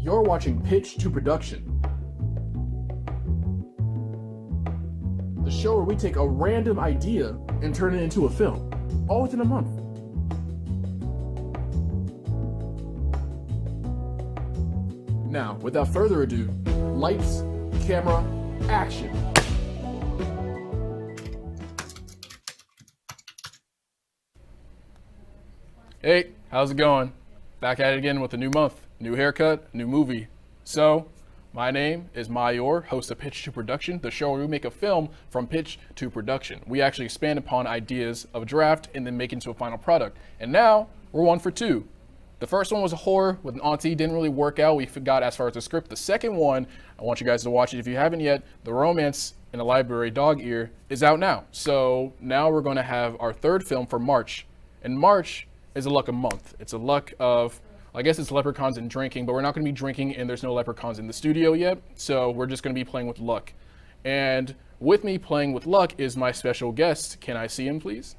You're watching Pitch2 Production, the show where we take a random idea and turn it into a film, all within a month. Now, without further ado, lights, camera, action. Hey, how's it going? Back at it again with a new month, new haircut, new movie. So, my name is Mayor, host of Pitch2 Production, the show where we make a film from pitch to production. We actually expand upon ideas of a draft and then make it into a final product. And now, we're one for two. The first one was a horror with an auntie, didn't really work out. We forgot as far as the script. The second one, I want you guys to watch it if you haven't yet. The Romance in the Library, Dog Ear, is out now. So now we're gonna have our third film for March. And March is a luck of month. It's a luck of, I guess it's leprechauns and drinking, but we're not gonna be drinking and there's no leprechauns in the studio yet. So we're just gonna be playing with luck. And with me playing with luck is my special guest. Can I see him, please?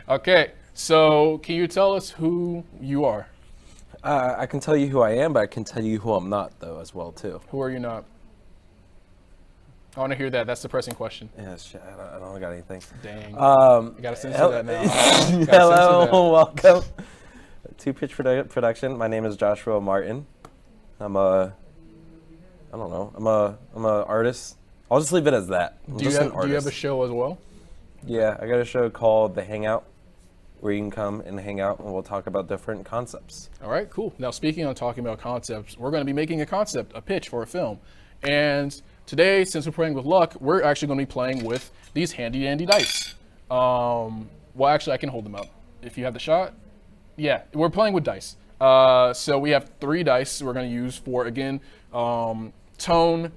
Okay, so can you tell us who you are? I can tell you who I am, but I can tell you who I'm not, though, as well, too. Who are you not? I want to hear that. That's the pressing question. Yeah, shit, I don't got anything. Dang. I gotta censor that now. Hello, welcome to Pitch Production. My name is Joshua Martin. I'm a artist. I'll just leave it as that. Do you have a show as well? Yeah, I got a show called The Hangout, where you can come and hang out and we'll talk about different concepts. All right, cool. Now, speaking on talking about concepts, we're going to be making a concept, a pitch for a film. And today, since we're playing with luck, we're actually going to be playing with these handy dandy dice. Well, actually, I can hold them up. If you have the shot. Yeah, we're playing with dice. So we have 3 dice we're going to use for, again, tone,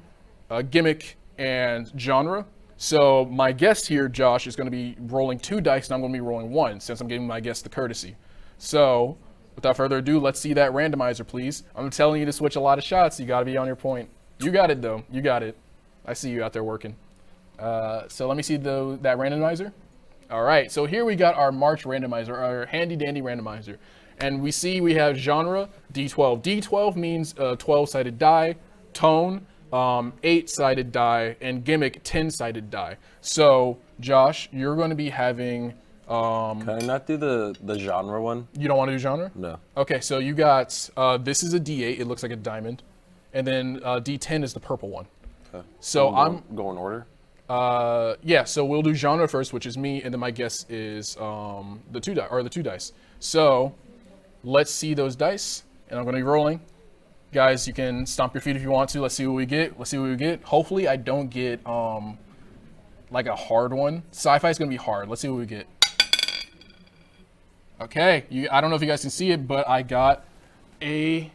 gimmick, and genre. So my guest here, Josh, is going to be rolling 2 dice, and I'm going to be rolling 1, since I'm giving my guest the courtesy. So, without further ado, let's see that randomizer, please. I'm telling you to switch a lot of shots. You got to be on your point. You got it, though. You got it. I see you out there working. So let me see that randomizer. All right. So here we got our March randomizer, our handy-dandy randomizer. And we see we have genre, D12. D12 means 12-sided die, tone, 8-sided die, and gimmick, 10-sided die. So, Josh, you're going to be having... Can I not do the genre one? You don't want to do genre? No. Okay, so you got, this is a D8, it looks like a diamond, and then D10 is the purple one. Okay. So I'm... Go in order? Yeah, so we'll do genre first, which is me, and then my guess is the two dice. So, let's see those dice, and I'm going to be rolling. Guys, you can stomp your feet if you want to. Let's see what we get. Hopefully I don't get like a hard one. Sci-fi is gonna be hard. Let's see what we get. Okay, I don't know if you guys can see it, but I got a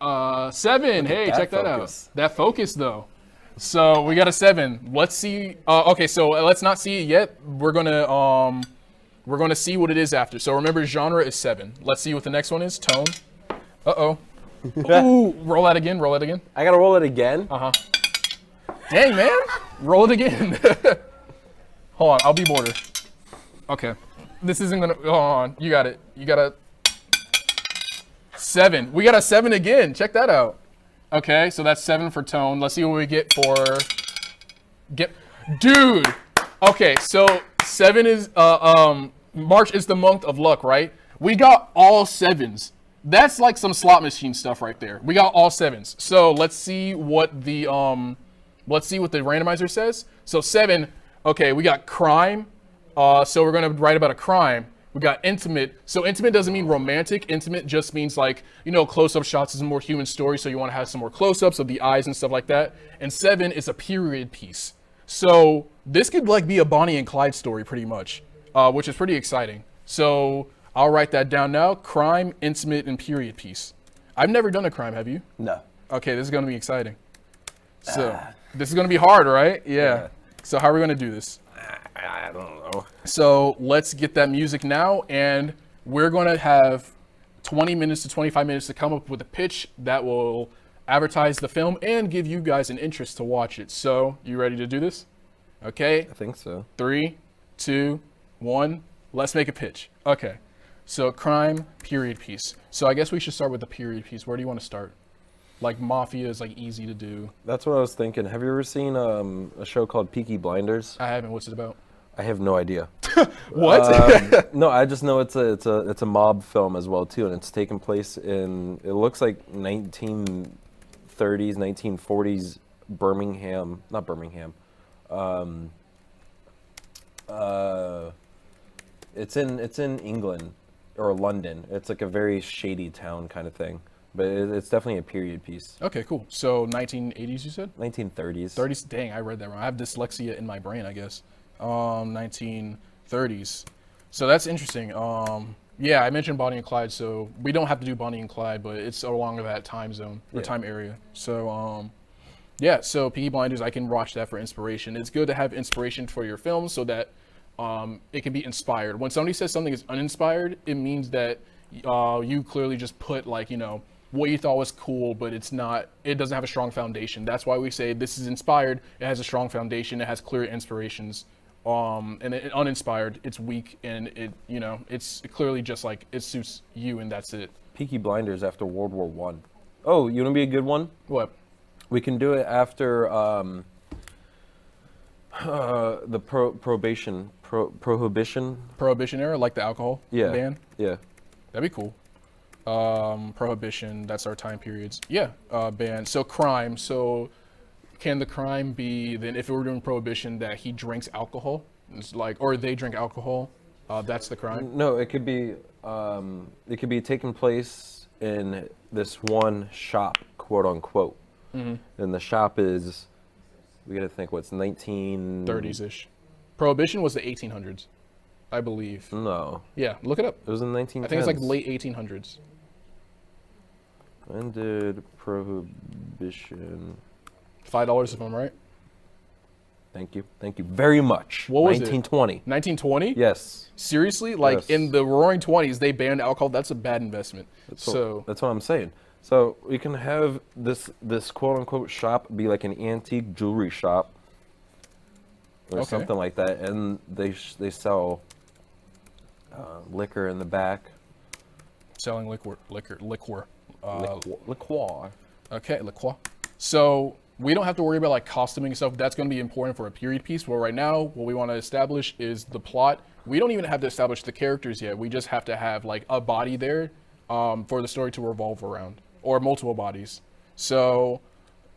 7. Hey, check that out. That focus though. So we got a 7. Let's see. Okay, so let's not see it yet. We're gonna see what it is after. So remember, genre is 7. Let's see what the next one is. Tone. Uh-oh. Ooh, roll that again. I gotta roll it again? Uh-huh. Dang, man. Roll it again. Hold on, I'll be border. Okay. This isn't gonna, hold on. You got it. You got a 7. We got a 7 again. Check that out. Okay, so that's 7 for tone. Let's see what we get for, dude. Okay, so 7 is, March is the month of luck, right? We got all 7s. That's like some slot machine stuff right there. We got all 7s. So let's see what the randomizer says. So 7, okay, we got crime. So we're gonna write about a crime. We got intimate. So intimate doesn't mean romantic. Intimate just means like, close-up shots is a more human story. So you want to have some more close-ups of the eyes and stuff like that. And 7 is a period piece. So this could like be a Bonnie and Clyde story pretty much, which is pretty exciting. So I'll write that down now. Crime, intimate, and period piece. I've never done a crime, have you? No. Okay, this is gonna be exciting. So, this is gonna be hard, right? Yeah. So how are we gonna do this? I don't know. So let's get that music now, and we're gonna have 20 minutes to 25 minutes to come up with a pitch that will advertise the film and give you guys an interest to watch it. So, you ready to do this? Okay. I think so. 3, 2, 1. Let's make a pitch. Okay. So crime, period piece. So I guess we should start with the period piece. Where do you want to start? Like Mafia is like easy to do. That's what I was thinking. Have you ever seen a show called Peaky Blinders? I haven't. What's it about? I have no idea. What? No, I just know it's a mob film as well too, and it's taking place in, it looks like 1930s, 1940s Birmingham, not Birmingham. It's in England or London. It's like a very shady town kind of thing, but it's definitely a period piece. Okay, cool. So 1980s, you said? 1930s. 30s. Dang, I read that wrong. I have dyslexia in my brain, I guess. 1930s. So that's interesting. Yeah, I mentioned Bonnie and Clyde, so we don't have to do Bonnie and Clyde, but it's along that time zone or time area. So yeah, so Peaky Blinders, I can watch that for inspiration. It's good to have inspiration for your film so that it can be inspired. When somebody says something is uninspired, it means that you clearly just put like, you know, what you thought was cool, but it doesn't have a strong foundation. That's why we say this is inspired. It has a strong foundation. It has clear inspirations. And uninspired, it's weak, and it's clearly just like it suits you, and that's it. Peaky Blinders after World War One. Oh, you want to be a good one? What? We can do it after the prohibition Prohibition era, like the alcohol ban. Yeah. That'd be cool. Prohibition. That's our time periods. Yeah. Ban. So crime. So can the crime be then if we were doing prohibition that he drinks alcohol? It's like, or they drink alcohol. That's the crime. No, it could be taking place in this one shop, quote unquote. Mm-hmm. And the shop is, we gotta think, what's 30s ish. Prohibition was the 1800s, I believe. No. Yeah, look it up. It was in the 1910s. I think it's like late 1800s. When did prohibition? $5 if I'm right. Thank you very much. What was 1920. 1920? Yes. Seriously? Like Yes. in the Roaring 20s, they banned alcohol. That's a bad investment. That's what I'm saying. So we can have this quote unquote shop be like an antique jewelry shop or something like that, and they sell liquor in the back. Selling liquor. Liqueur. Okay, liqueur. So we don't have to worry about like costuming and stuff. That's going to be important for a period piece. Well, right now, what we want to establish is the plot. We don't even have to establish the characters yet. We just have to have like a body there for the story to revolve around, or multiple bodies. So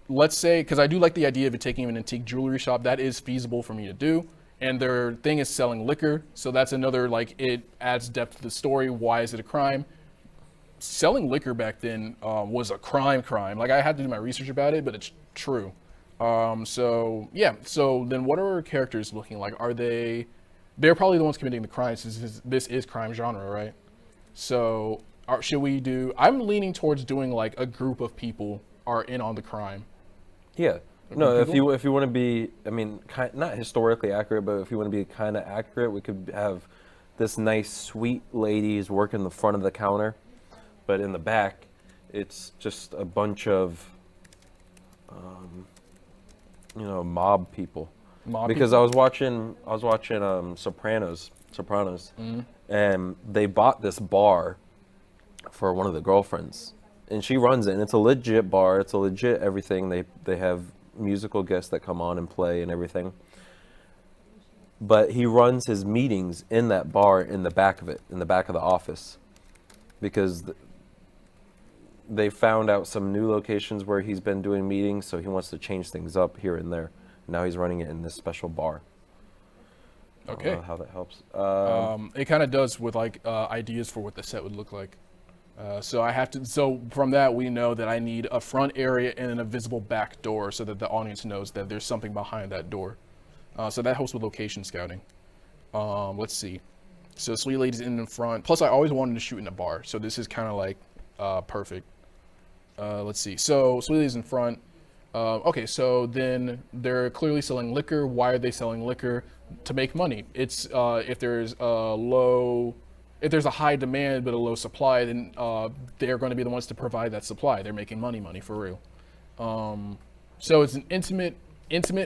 let's say, because I do like the idea of it taking an antique jewelry shop. That is feasible for me to do. And their thing is selling liquor. So that's another, like, it adds depth to the story. Why is it a crime? Selling liquor back then was a crime. Like, I had to do my research about it, but it's true. So yeah. So then what are our characters looking like? They're probably the ones committing the crimes, since this is crime genre, right? So should we do, I'm leaning towards doing like a group of people are in on the crime. Yeah. No, if you want to be, I mean, not historically accurate, but if you want to be kind of accurate, we could have this nice, sweet ladies working the front of the counter, but in the back, it's just a bunch of, mob people. Because I was watching Sopranos, mm-hmm. and they bought this bar for one of the girlfriends, and she runs it, and it's a legit bar. It's a legit everything. They have musical guests that come on and play and everything. But he runs his meetings in that bar in the back of it, in the back of the office, because they found out some new locations where he's been doing meetings, so he wants to change things up here and there. Now he's running it in this special bar. Okay. I don't know how that helps. It kind of does with like ideas for what the set would look like. So from that, we know that I need a front area and a visible back door so that the audience knows that there's something behind that door. So that helps with location scouting. Let's see. So Sweet Lady's in the front. Plus, I always wanted to shoot in a bar, so this is kind of like perfect. Let's see. So Sweet Lady's in front. Okay, so then they're clearly selling liquor. Why are they selling liquor? To make money. It's if there's a high demand but a low supply, then they're going to be the ones to provide that supply. They're making money for real. So it's an intimate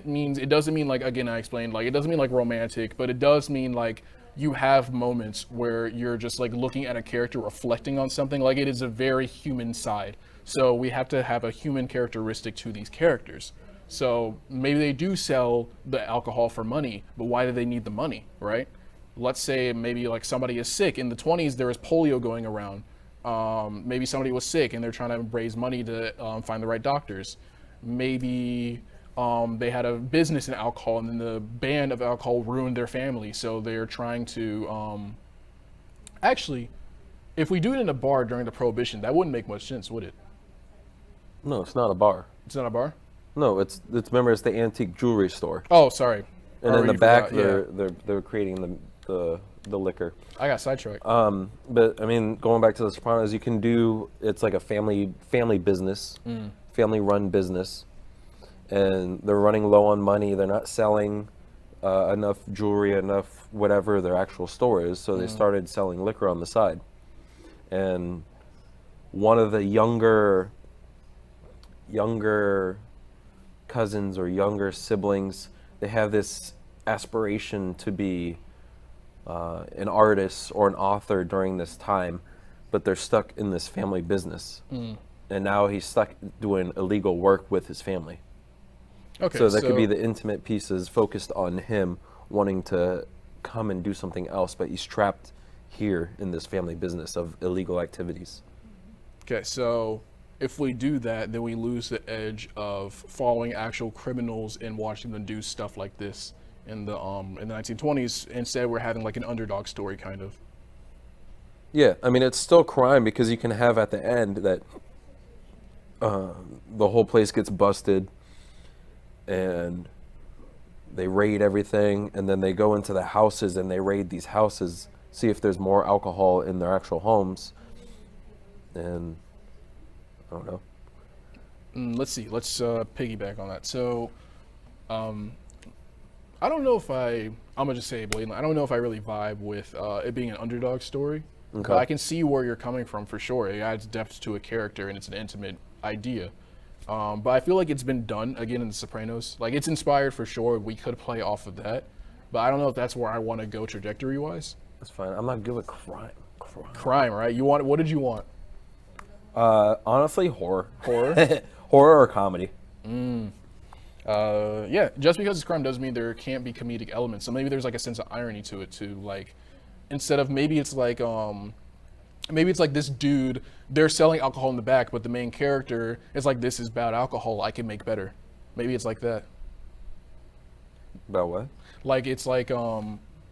means, it doesn't mean like, again, I explained, like, it doesn't mean like romantic, but it does mean like you have moments where you're just like looking at a character reflecting on something. Like it is a very human side. So we have to have a human characteristic to these characters. So maybe they do sell the alcohol for money, but why do they need the money, right? Let's say maybe like somebody is sick. In the 20s, there was polio going around. Maybe somebody was sick and they're trying to raise money to find the right doctors. Maybe they had a business in alcohol and then the ban of alcohol ruined their family. So they're trying to, actually, if we do it in a bar during the Prohibition, that wouldn't make much sense, would it? No, it's not a bar. It's not a bar? No, it's remember it's the antique jewelry store. Oh, sorry. And in the back, forgot. they're creating the liquor. I got sidetracked. But I mean, going back to The Sopranos, you can do it's like a family business, family run business, and they're running low on money. They're not selling enough jewelry, enough whatever their actual store is, so they started selling liquor on the side. And one of the younger cousins or younger siblings, they have this aspiration to be an artist or an author during this time, but they're stuck in this family business. And now he's stuck doing illegal work with his family. Okay, so that could be the intimate pieces focused on him wanting to come and do something else, but he's trapped here in this family business of illegal activities. Okay, so if we do that, then we lose the edge of following actual criminals and watching them do stuff like this in the 1920s. Instead, we're having like an underdog story, kind of. Yeah, I mean, it's still crime because you can have at the end that the whole place gets busted and they raid everything, and then they go into the houses and they raid these houses, see if there's more alcohol in their actual homes, and I don't know. Let's see. Let's piggyback on that. So, I don't know if I'm gonna just say it blatantly. I don't know if I really vibe with it being an underdog story. Okay. But I can see where you're coming from for sure. It adds depth to a character and it's an intimate idea. But I feel like it's been done again in The Sopranos. Like it's inspired for sure. We could play off of that, but I don't know if that's where I want to go trajectory-wise. That's fine. I'm not good with crime. Crime, right? You want? What did you want? Honestly, horror. Horror? Horror or comedy. Yeah, just because it's crime doesn't mean there can't be comedic elements. So maybe there's like a sense of irony to it too. Like instead of maybe it's like this dude, they're selling alcohol in the back, but the main character is like, this is bad alcohol, I can make better. Maybe it's like that. About what? Like it's like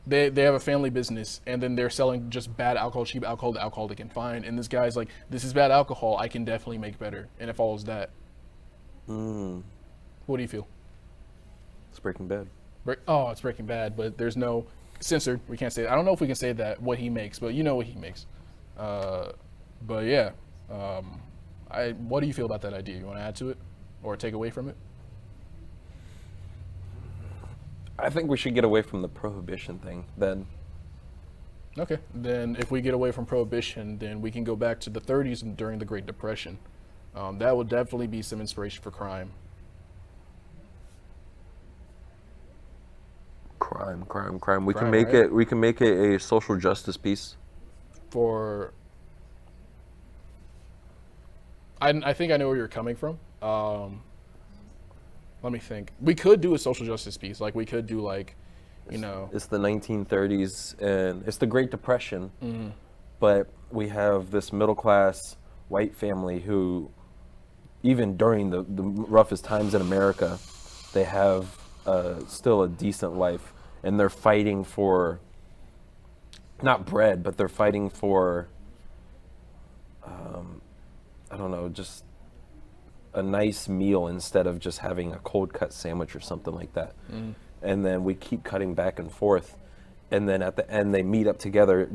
they have a family business and then they're selling just bad alcohol, cheap alcohol, the alcohol they can find, and this guy's like, this is bad alcohol, I can definitely make better, and it follows that. What do you feel? It's Breaking Bad. It's Breaking Bad, but there's no censored. We can't say that. I don't know if we can say that what he makes, but you know what he makes. But yeah, what do you feel about that idea? You want to add to it or take away from it? I think we should get away from the prohibition thing then. Okay, then if we get away from prohibition, then we can go back to the 30s and during the Great Depression. That would definitely be some inspiration for crime. Crime. We can make right? it. We can make it a social justice piece. I think I know where you're coming from. Let me think. We could do a social justice piece. Like we could do like, It's the 1930s and it's the Great Depression, but we have this middle class white family who, even during the roughest times in America, they have still a decent life, and they're fighting for not bread, but they're fighting for I don't know, just a nice meal instead of just having a cold cut sandwich or something like that. And then we keep cutting back and forth, and then at the end they meet up together,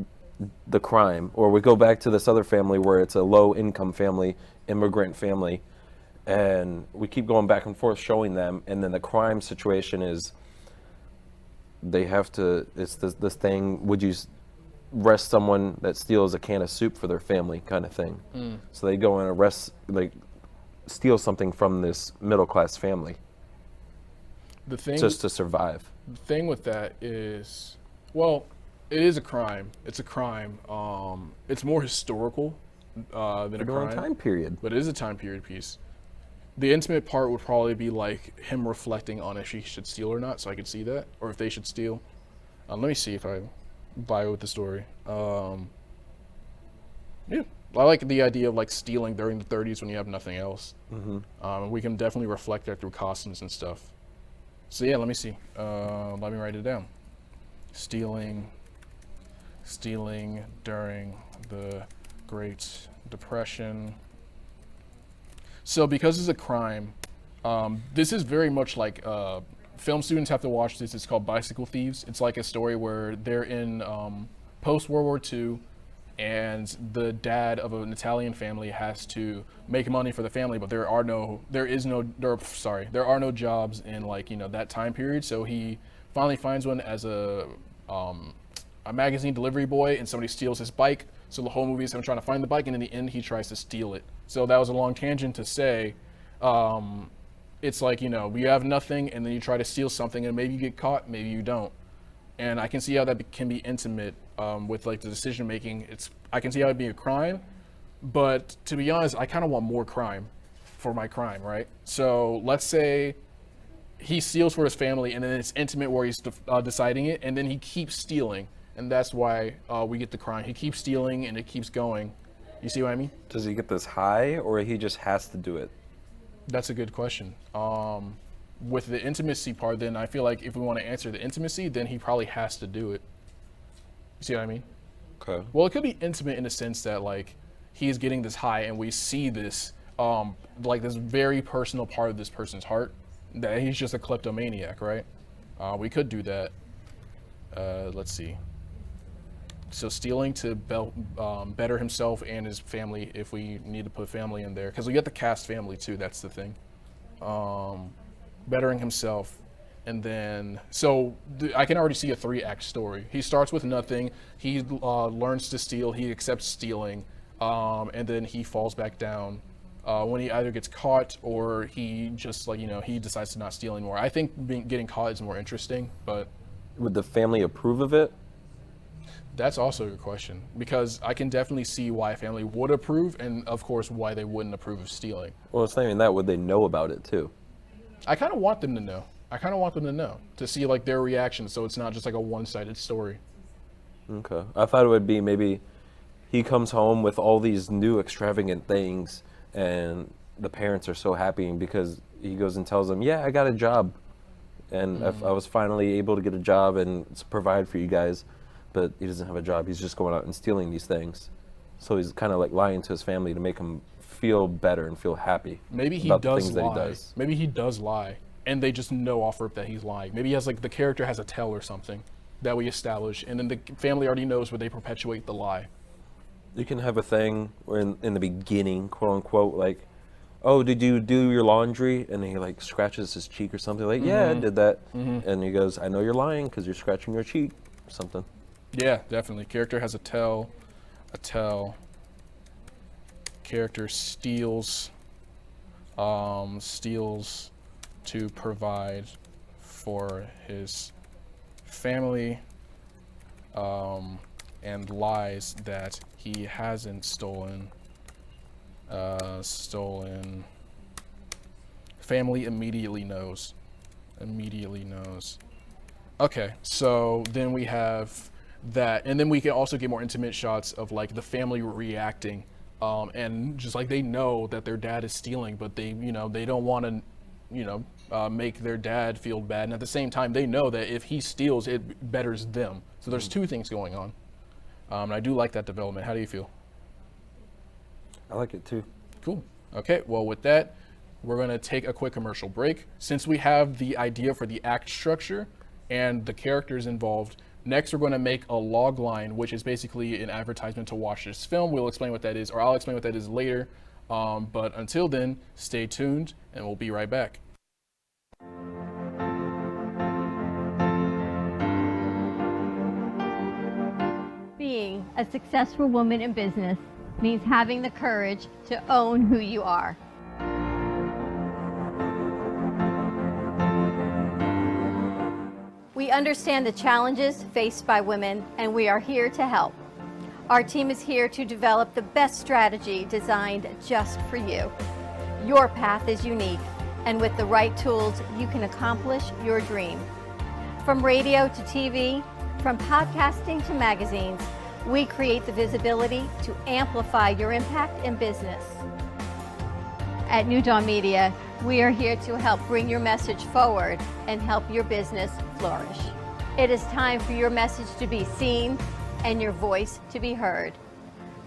the crime, or we go back to this other family where it's a low income family, immigrant family, and we keep going back and forth showing them, and then the crime situation is they have to, it's this thing, would you arrest someone that steals a can of soup for their family kind of thing. So they go and arrest, like steal something from this middle class family the thing just to survive. the thing with that is, well, It is a crime. It's a crime. It's more historical than a During crime, time period. but it is a time period piece. The intimate part would probably be like him reflecting on if she should steal or not, so I could see that, or if they should steal. Let me see if I buy with the story. Yeah, I like the idea of like stealing during the 30s when you have nothing else. We can definitely reflect that through costumes and stuff. So yeah, let me see. Let me write it down. Stealing during the Great Depression. So because it's a crime, this is very much like film students have to watch this. It's called Bicycle Thieves. It's like a story where they're in post World War II, and the dad of an Italian family has to make money for the family, but there are no jobs in like that time period. So he finally finds one as a magazine delivery boy, and somebody steals his bike. So the whole movie is him trying to find the bike, and in the end, he tries to steal it. So that was a long tangent to say, it's like you have nothing, and then you try to steal something, and maybe you get caught, maybe you don't. And I can see how that can be intimate with like the decision making. I can see how it'd be a crime, but to be honest, I kind of want more crime for my crime, right? So let's say he steals for his family, and then it's intimate where he's deciding it, and then he keeps stealing, and that's why we get the crime. He keeps stealing, and it keeps going. You see what I mean? Does he get this high, or he just has to do it? That's a good question. With the intimacy part, then I feel like if we want to answer the intimacy, then he probably has to do it. You see what I mean? Okay. Well, it could be intimate in the sense that like he's getting this high, and we see this like this very personal part of this person's heart, that he's just a kleptomaniac, right? We could do that. Let's see. So stealing to better himself and his family, if we need to put family in there, because we get the cast family too. That's the thing. Bettering himself, and then I can already see a 3-act story. He starts with nothing. He learns to steal. He accepts stealing, and then he falls back down when he either gets caught or he just he decides to not steal anymore. I think getting caught is more interesting, but would the family approve of it? That's also a good question, because I can definitely see why a family would approve, and of course why they wouldn't approve of stealing. Well, it's not even that. Would they know about it too? I kind of want them to know. To see like their reaction, so it's not just like a one-sided story. Okay. I thought it would be maybe he comes home with all these new extravagant things, and the parents are so happy because he goes and tells them, yeah, I got a job, and I was finally able to get a job and provide for you guys. But he doesn't have a job. He's just going out and stealing these things. So he's kind of like lying to his family to make him feel better and feel happy. Maybe he does lie. Maybe he does lie, and they just know off rip that he's lying. Maybe he has like the character has a tell or something that we establish, and then the family already knows where they perpetuate the lie. You can have a thing where in the beginning, quote unquote, like, oh, did you do your laundry? And he like scratches his cheek or something. Like, yeah, I did that. And he goes, I know you're lying because you're scratching your cheek or something. Yeah, definitely. Character has a tell. Character steals to provide for his family, and lies that he hasn't stolen. Family immediately knows. Okay, so then we have that, and then we can also get more intimate shots of like the family reacting, and just like they know that their dad is stealing, but they don't want to make their dad feel bad, and at the same time they know that if he steals, it betters them. So there's two things going on, and I do like that development. How do you feel? I like it too. Cool. Okay, well with that, we're going to take a quick commercial break. Since we have the idea for the act structure and the characters involved, next, we're going to make a log line, which is basically an advertisement to watch this film. We'll explain what that is, or I'll explain what that is later. But until then, stay tuned, and we'll be right back. Being a successful woman in business means having the courage to own who you are. We We understand the challenges faced by women, and we are here to help. Our team is here to develop the best strategy designed just for you. Your path is unique, and with the right tools, you can accomplish your dream. From radio to TV, from podcasting to magazines, we create the visibility to amplify your impact in business. At New Dawn Media, we are here to help bring your message forward and help your business flourish. It is time for your message to be seen and your voice to be heard.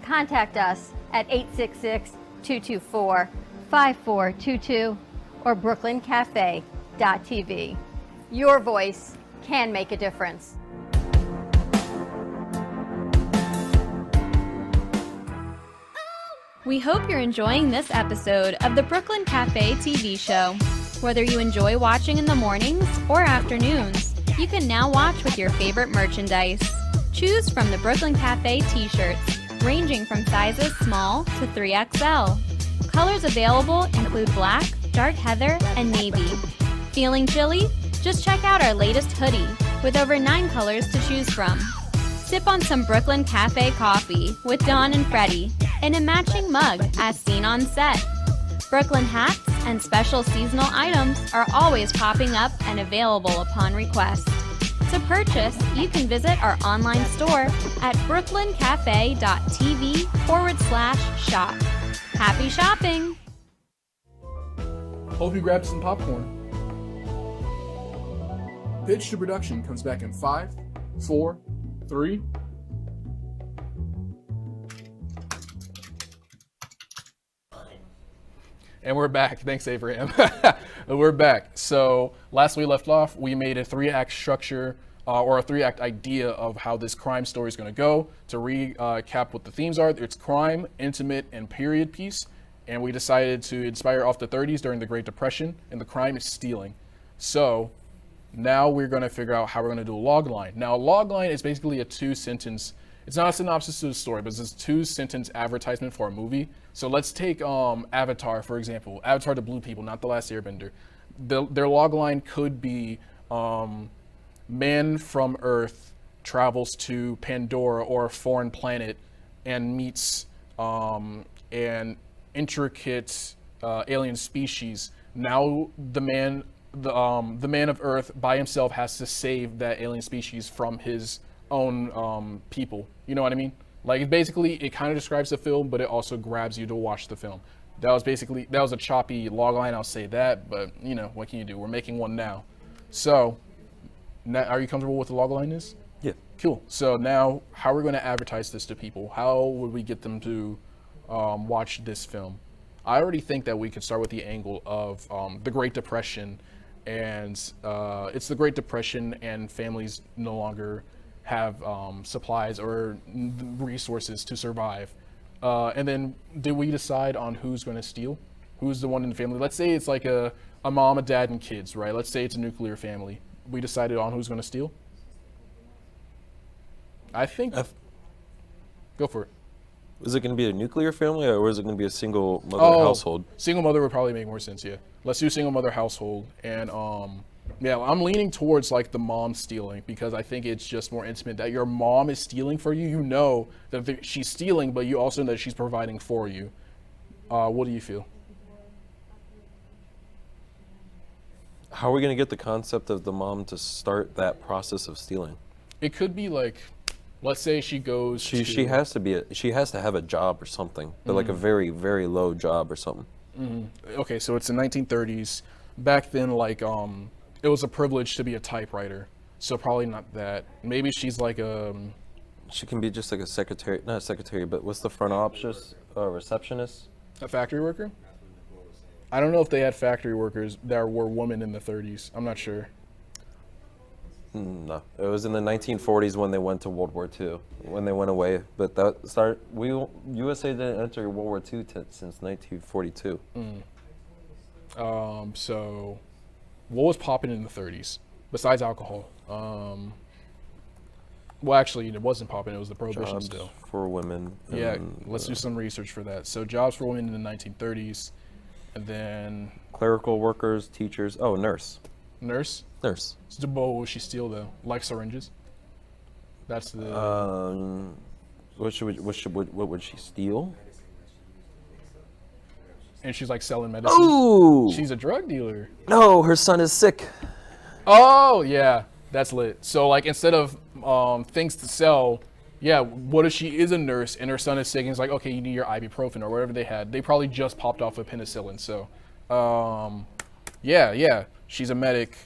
Contact us at 866-224-5422 or brooklyncafe.tv. Your voice can make a difference. We hope you're enjoying this episode of the Brooklyn Cafe TV show. Whether you enjoy watching in the mornings or afternoons, you can now watch with your favorite merchandise. Choose from the Brooklyn Cafe t-shirts, ranging from sizes small to 3XL. Colors available include black, dark heather, and navy. Feeling chilly? Just check out our latest hoodie with over 9 colors to choose from. Sip on some Brooklyn Cafe coffee with Dawn and Freddie in a matching mug as seen on set. Brooklyn hats and special seasonal items are always popping up and available upon request. To purchase, you can visit our online store at brooklyncafe.tv/shop. Happy shopping! Hope you grabbed some popcorn. Pitch to Production comes back in 5, 4, 3. And we're back. Thanks, Abraham. We're back. So last we left off, we made a 3-act structure or a 3-act idea of how this crime story is going to go. To recap what the themes are, it's crime, intimate, and period piece. And we decided to inspire off the 30s during the Great Depression, and the crime is stealing. So now we're going to figure out how we're going to do a log line. Now, a log line is basically a 2-sentence, it's not a synopsis to the story, but it's a 2-sentence advertisement for a movie. So let's take Avatar, for example. Avatar: The Blue People, not The Last Airbender. Their log line could be man from Earth travels to Pandora or a foreign planet and meets an intricate alien species. Now the man of Earth by himself has to save that alien species from his own people. You know what I mean? Like, it kind of describes the film, but it also grabs you to watch the film. That was a choppy log line, I'll say that, but you know, what can you do? We're making one now. So, now, are you comfortable with what the log line is? Yeah. Cool. So now, how are we going to advertise this to people? How would we get them to watch this film? I already think that we could start with the angle of the Great Depression, and it's the Great Depression, and families no longer have supplies or resources to survive. And then did we decide on who's going to steal? Who's the one in the family? Let's say it's like a mom, a dad, and kids, right? Let's say it's a nuclear family. We decided on who's going to steal? I think... Go for it. Is it going to be a nuclear family, or is it going to be a single mother household? Single mother would probably make more sense, yeah. Let's do single mother household. And yeah, I'm leaning towards like the mom stealing, because I think it's just more intimate that your mom is stealing for you. You know that she's stealing, but you also know that she's providing for you. What do you feel? How are we going to get the concept of the mom to start that process of stealing? It could be like, let's say she goes she has to have a job or something, but like a very, very low job or something. Okay, so it's the 1930s. Back then, like, it was a privilege to be a typewriter, so probably not that. Maybe she's like she can be just like a secretary, not a secretary, but what's the front office, receptionist? A factory worker? I don't know if they had factory workers that were women in the 30s. I'm not sure. No, it was in the 1940s when they went to World War II, when they went away. But that USA didn't enter World War II since 1942. So what was popping in the 30s besides alcohol? Well, actually, it wasn't popping. It was the prohibition Jobs still. for women. Yeah, let's do some research for that. So jobs for women in the 1930s, and then clerical workers, teachers. Oh, nurse. Nurse. Nurse. So what would she steal though? Like syringes. That's the. What would she steal? And she's like selling medicine. Oh! She's a drug dealer. No, her son is sick. Oh yeah, that's lit. So like instead of things to sell, yeah, what if she is a nurse and her son is sick and it's like, okay, you need your ibuprofen or whatever they had. They probably just popped off of penicillin. So yeah, she's a medic.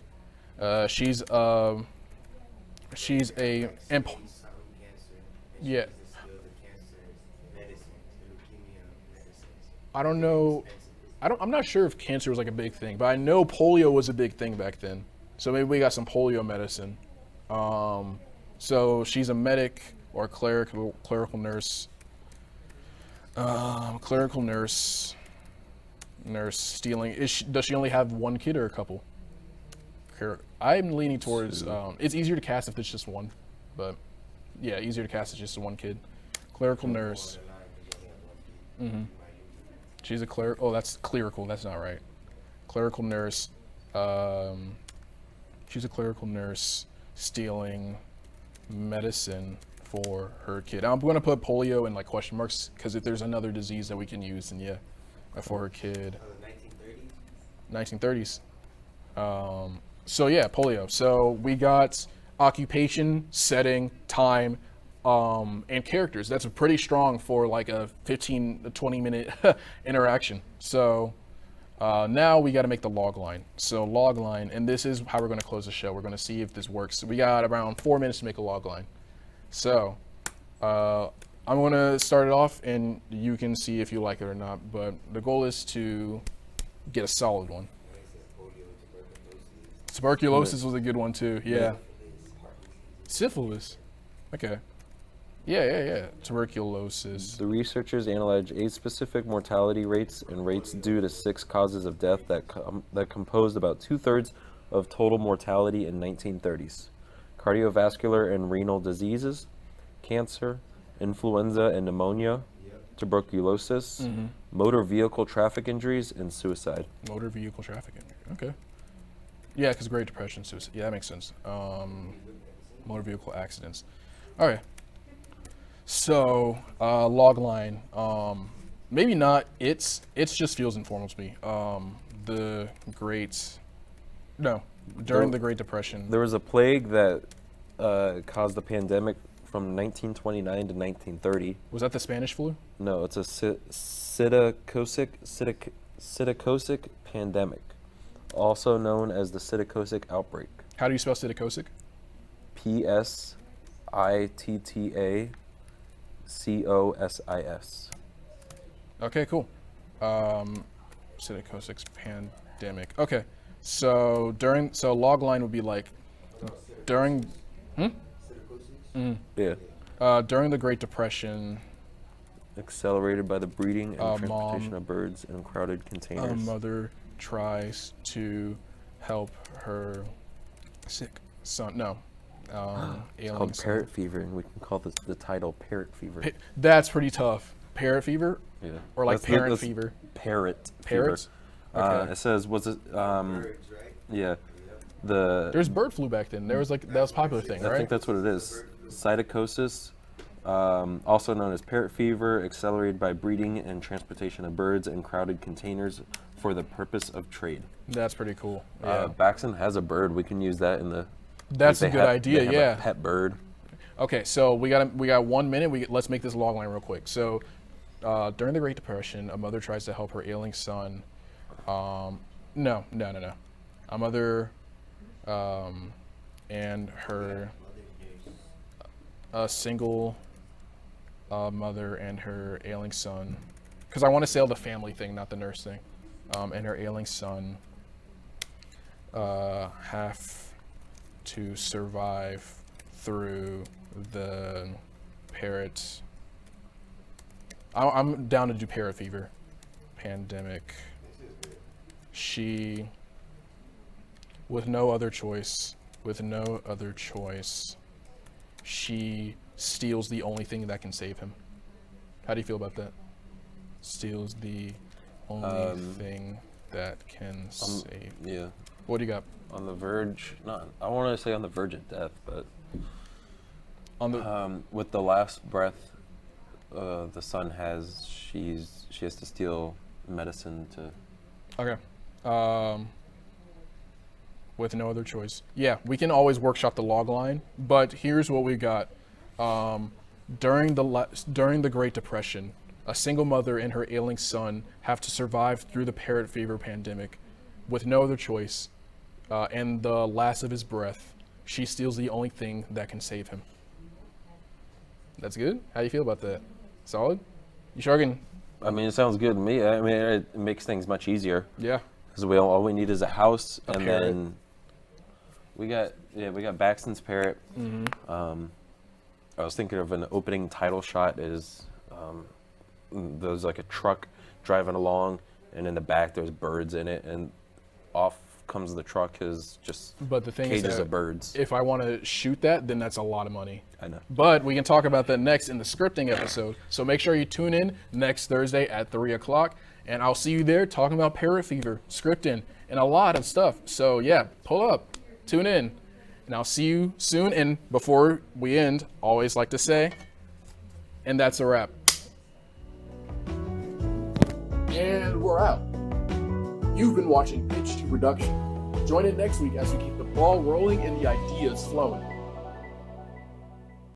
She's a yeah. I don't know. I'm not sure if cancer was like a big thing, but I know polio was a big thing back then. So maybe we got some polio medicine. So she's a medic or clerical nurse. Clerical nurse stealing. Does she only have one kid or a couple? I'm leaning towards. It's easier to cast if it's just one, but yeah, easier to cast if it's just one kid. Clerical nurse. She's a cleric. Oh, that's clerical. That's not right. Clerical nurse. She's a clerical nurse stealing medicine for her kid. I'm going to put polio in like question marks because if there's another disease that we can use, then yeah, for her kid. 1930s. So yeah, polio. So we got occupation, setting, time, and characters. That's pretty strong for like a 15 to 20 minute interaction. So now we got to make the log line. So log line, and this is how we're going to close the show. We're going to see if this works. So we got around 4 minutes to make a log line. So I'm going to start it off, and you can see if you like it or not. But the goal is to get a solid one. Tuberculosis was a good one too. Yeah. Syphilis. Okay. Yeah. Tuberculosis. The researchers analyzed age-specific mortality rates and rates due to 6 causes of death that composed about 2/3 of total mortality in 1930s. Cardiovascular and renal diseases, cancer, influenza and pneumonia, tuberculosis, motor vehicle traffic injuries, and suicide. Motor vehicle traffic injury. Okay. Yeah, because Great Depression, suicide. Yeah, that makes sense. Motor vehicle accidents. All right. So, log line. Maybe not. It's just feels informal to me. The Great Depression. There was a plague that caused the pandemic from 1929 to 1930. Was that the Spanish flu? No, it's a psittacosic pandemic, also known as the psittacosic outbreak. How do you spell psittacosic? P-S-I-T-T-A-C-O-S-I-S. Okay, cool. Psittacosic pandemic. Okay, so log line would be like during. Yeah. During the Great Depression. Accelerated by the breeding and transportation of birds in crowded containers. A mother tries to help her sick son. No. It's called parrot fever, and we can call the title Parrot Fever. That's pretty tough. Parrot fever? Yeah. Or like parent fever? Parrot Parrots? fever. Okay. It says, was it, Birds, right? yeah. There's bird flu back then. There was like, that was a popular thing, right? I think that's what it is. Psittacosis, also known as parrot fever, accelerated by breeding and transportation of birds in crowded containers for the purpose of trade. That's pretty cool. Yeah. Baxton has a bird. We can use that in the. That's a good idea. They have Yeah. a pet bird. Okay, so we got 1 minute. Let's make this log line real quick. So, during the Great Depression, a mother tries to help her ailing son. No. A mother, and her, a single mother and her ailing son, because I want to say the family thing, not the nurse thing, and her ailing son have to survive through the parrot. I'm down to do parrot fever pandemic. She, with no other choice, she steals the only thing that can save him. How do you feel about that? Steals the only thing that can save. Yeah. What do you got? on the verge. Not, I want to say on the verge of death, but On the with the last breath the son has, she has to steal medicine to. Okay. With no other choice. Yeah, we can always workshop the log line, but here's what we got. During the Great Depression, a single mother and her ailing son have to survive through the parrot fever pandemic with no other choice. And the last of his breath, she steals the only thing that can save him. That's good? How do you feel about that? Solid? You sure can? I mean, it sounds good to me. I mean, it makes things much easier. Yeah. Because all we need is a house, and parrot. then we got Baxton's parrot. I was thinking of an opening title shot is there's like a truck driving along, and in the back there's birds in it, and off comes the truck is just But the thing cages is that of birds. if I want to shoot that, then that's a lot of money. I know. But we can talk about that next in the scripting episode. So make sure you tune in next Thursday at 3 o'clock. And I'll see you there talking about parrot fever, scripting, and a lot of stuff. So yeah, pull up, tune in, and I'll see you soon. And before we end, always like to say, and that's a wrap. And we're out. You've been watching Pitch to Production. Join in next week as we keep the ball rolling and the ideas flowing.